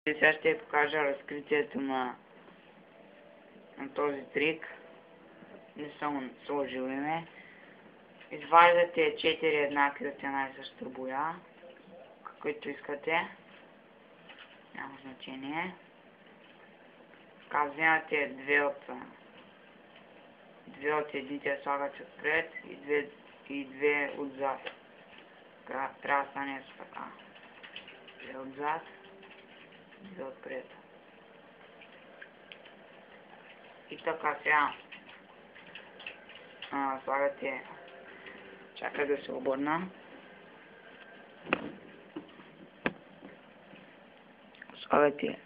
И сега ще покажа разкритието на този трик. Не съм сложил име. Изваждате 4 еднакви от една и съща боя, каквито искате. Няма значение. Така вземате две от едните, слагате отпред и две отзад. Така трябва да стане така. Две отзад. Две отпред. И така сега слагате, чакай да се обърна. Слагате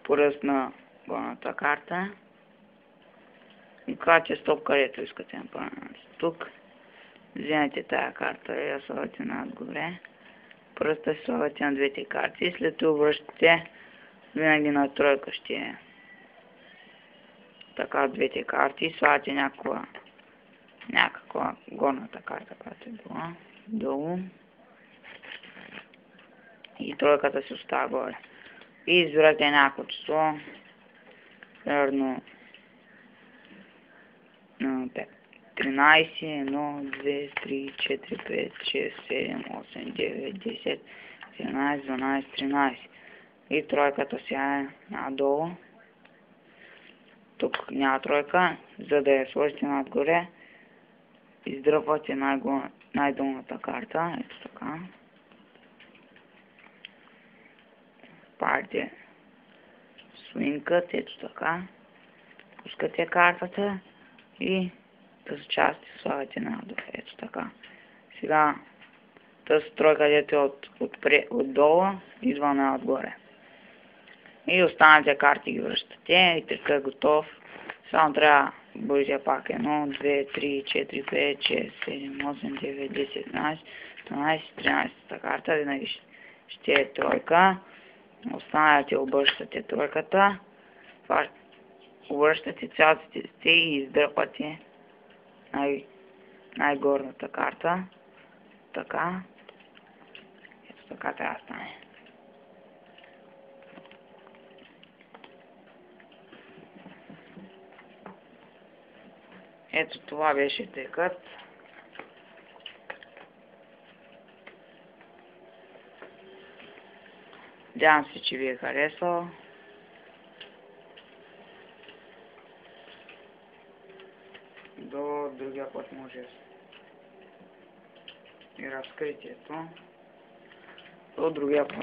пръст на горната карта и клаче стоп, където искате направо. Тук вземете тая карта и я слагате надгоре. Пръста си слагате на двете карти и след това връщате винаги на тройка ще е. Така двете карти, слагате някаква горната карта, която е била долу и тройката се остава горе. И избирате някакво число, примерно 13, 1, 2, 3, 4, 5, 6, 7, 8, 9, 10, 11, 12, 13. И тройката сега е надолу. Тук няма тройка, за да я сложите надгоре. Издръпвате най-долната карта, ето така. Правите свинкът, ето така. Пускате картата и тази част слагате надолу, ето така. Сега тази тройка, дето е отдолу, идва отгоре. И останалите карти ги връщате и така е готов. Само трябва да бъдете пак 1, 2, 3, 4, 5, 6, 7, 8, 9, 10, 11, 12, 13 карта. Винаги ще е тройка. Останалите обръщате тройката. Обръщате цялите и издърпате най-горната карта. Така. Ето така трябва да стане. Ето това беше трикът. Надявам се, че ви е харесал. До другия път може и разкритието. До другия път.